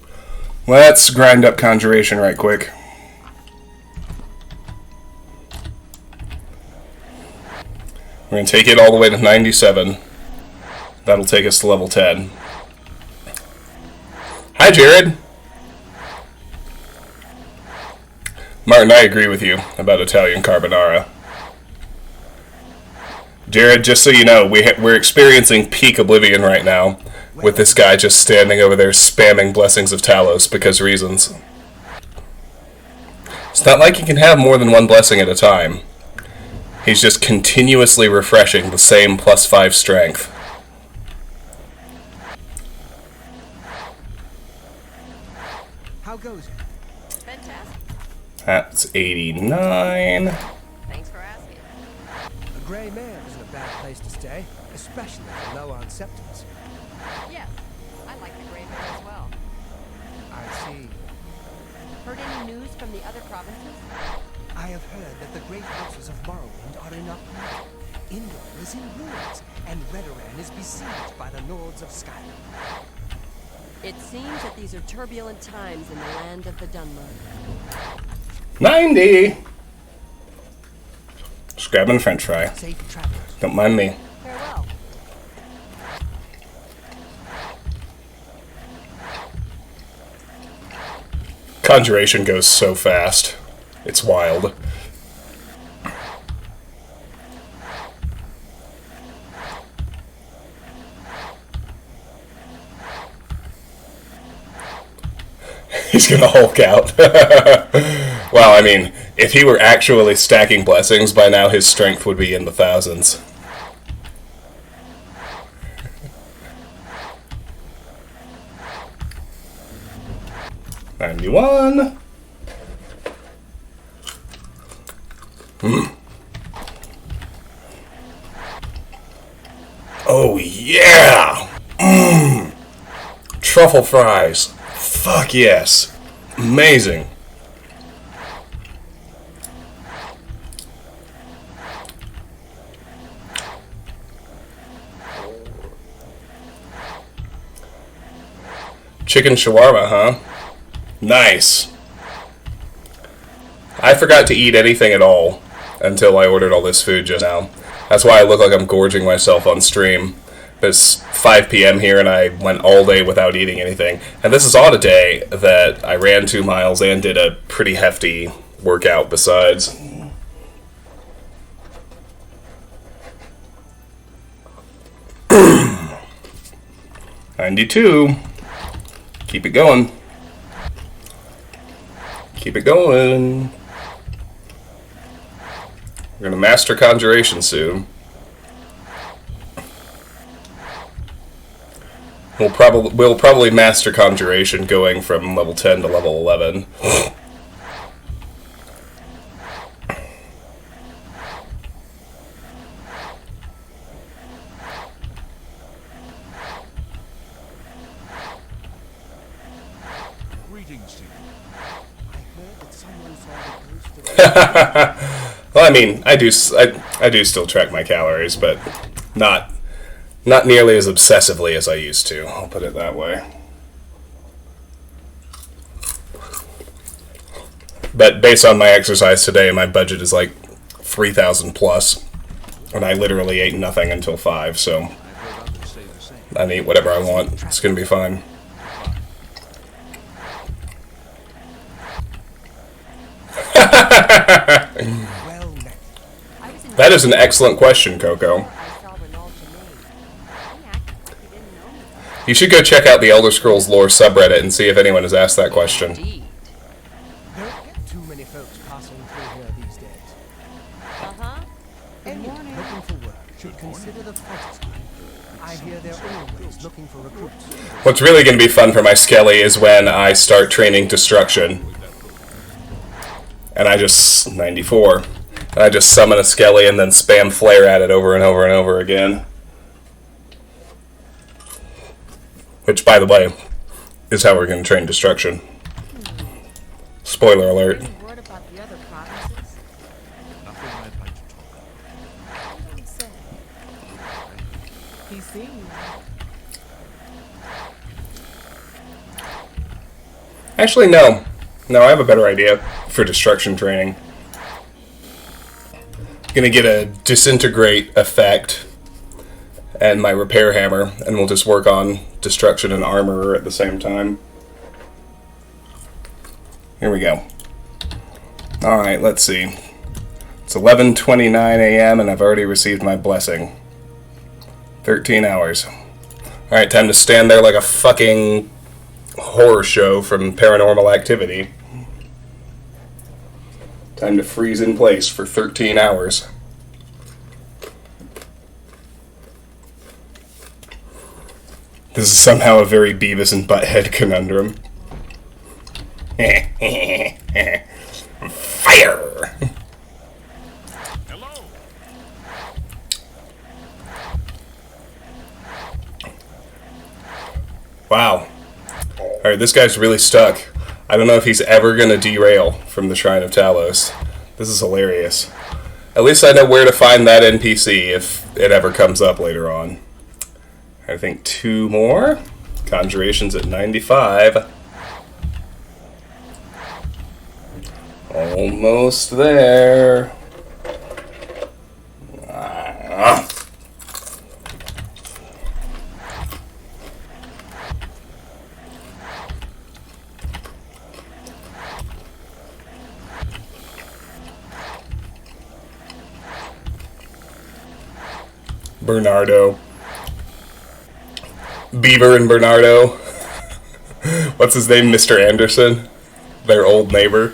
Let's grind up Conjuration right quick. We're going to take it all the way to 97. That'll take us to level 10. Hi, Jared! Martin, I agree with you about Italian carbonara. Jared, just so you know, we're experiencing peak Oblivion right now, with this guy just standing over there spamming Blessings of Talos because reasons. It's not like you can have more than one blessing at a time. He's just continuously refreshing the same +5 strength. How goes it? Fantastic. That's 89. Thanks for asking. A grey mare isn't a bad place to stay, especially if you're low on septums. Yes, I like the gray mare as well. I see. Heard any news from the other provinces? I have heard that the great houses of Morrowind are in uproar. Indor is in ruins, and Redoran is besieged by the Lords of Skyrim. It seems that these are turbulent times in the land of the Dunmer. 90! Just grabbing a french fry. Safe travels. Don't mind me. Farewell. Conjuration goes so fast. It's wild. He's gonna Hulk out. Well, I mean, if he were actually stacking blessings, by now his strength would be in the thousands. $91. Oh yeah! Truffle fries. Fuck yes. Amazing. Chicken shawarma, huh? Nice. I forgot to eat anything at all until I ordered all this food just now. That's why I look like I'm gorging myself on stream. It's 5 p.m. here and I went all day without eating anything. And this is on a day that I ran 2 miles and did a pretty hefty workout besides. $92. Keep it going. Keep it going. We're gonna master Conjuration soon. We'll probably master Conjuration going from level 10 to level 11. against you. I heard that someone saw the ghost of Well, I mean, I do still track my calories, but not nearly as obsessively as I used to. I'll put it that way. But based on my exercise today, my budget is like 3,000 plus, and I literally ate nothing until 5. So I've heard others say the same. I can eat whatever I want. It's gonna be fine. well met. I was in That is an excellent question, Coco. I saw Renault to me. He acted like he didn't know me. You should go check out the Elder Scrolls lore subreddit and see if anyone has asked that question. Indeed. Don't get too many folks passing through here these days. Uh-huh. Anyone looking for work should consider the frontier. I hear they're always looking for recruits. What's really going to be fun for my Skelly is when I start training Destruction. And I just... 94. And I just summon a Skelly and then spam Flare at it over and over and over again. Which, by the way, is how we're going to train Destruction. Spoiler alert. Any word about the other provinces? Nothing I'd like to talk about. Don't say. He seems. Actually, no. No, I have a better idea for Destruction training. Gonna get a Disintegrate effect and my Repair Hammer, and we'll just work on Destruction and Armor at the same time. Here we go. Alright, let's see. It's 11:29 a.m. and I've already received my blessing. 13 hours. Alright, time to stand there like a fucking horror show from Paranormal Activity. Time to freeze in place for 13 hours. This is somehow a very Beavis and Butthead conundrum. Fire! Hello. Wow. Alright, this guy's really stuck. I don't know if he's ever going to derail from the Shrine of Talos. This is hilarious. At least I know where to find that NPC if it ever comes up later on. I think 2 more. Conjurations at 95. Almost there. Ah. Bernardo. Beaver and Bernardo. What's his name? Mr. Anderson? Their old neighbor.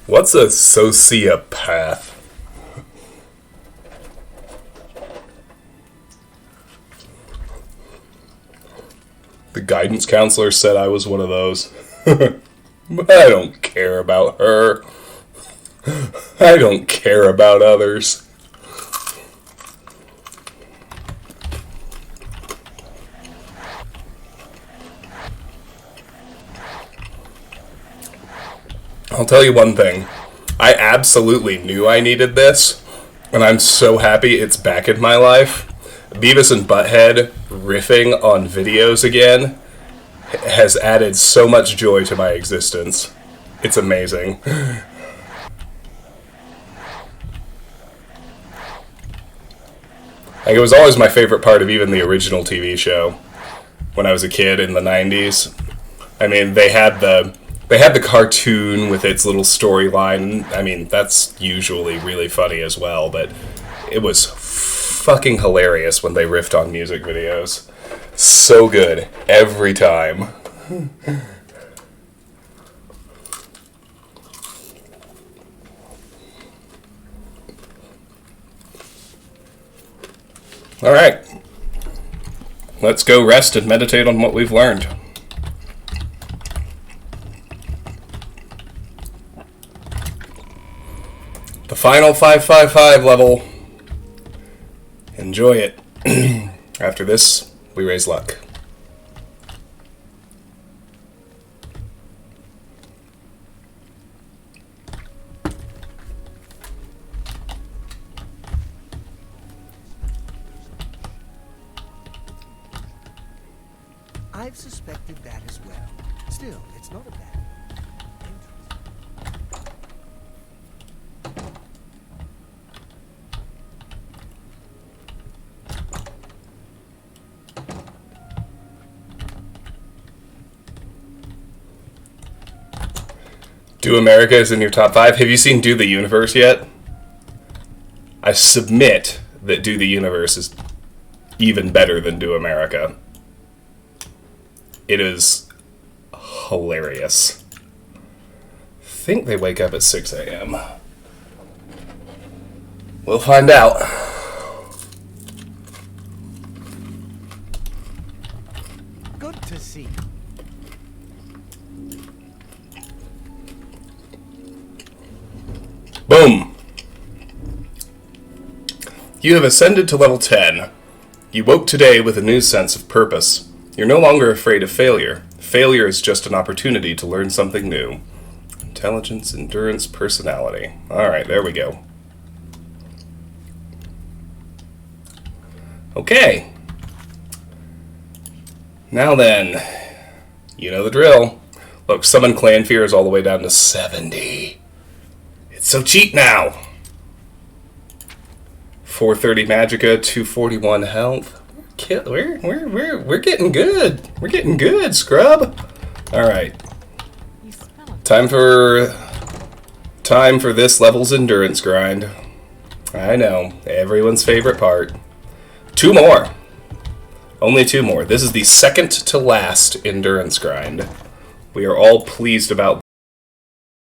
What's a sociopath? The guidance counselor said I was one of those. But I don't care about her. I don't care about others. I'll tell you one thing. I absolutely knew I needed this, and I'm so happy it's back in my life. Beavis and Butthead riffing on videos again has added so much joy to my existence. It's amazing. Like, it was always my favorite part of even the original TV show when I was a kid in the 90s. I mean, they had the cartoon with its little storyline. I mean, that's usually really funny as well, but it was fucking hilarious when they riffed on music videos. So good every time. Alright. Let's go rest and meditate on what we've learned. final 555 level. Enjoy it. After this, we raise luck. I've suspected that as well. Still, it's not a bad. Do America is in your top 5. Have you seen Do the Universe yet? I submit that Do the Universe is even better than Do America. It is hilarious. I think they wake up at 6 a.m. We'll find out. Good to see. Boom! You have ascended to level 10. You woke today with a new sense of purpose. You're no longer afraid of failure. Failure is just an opportunity to learn something new. Intelligence, endurance, personality. Alright, there we go. Okay. Now then, you know the drill. Look, summon clan fear is all the way down to 70. It's so cheap now. 430 magicka, 241 health. We're getting good. We're getting good, scrub. All right. You smell it. Time for this level's endurance grind. I know, everyone's favorite part. 2 more. Only 2 more. This is the second to last endurance grind. We are all pleased about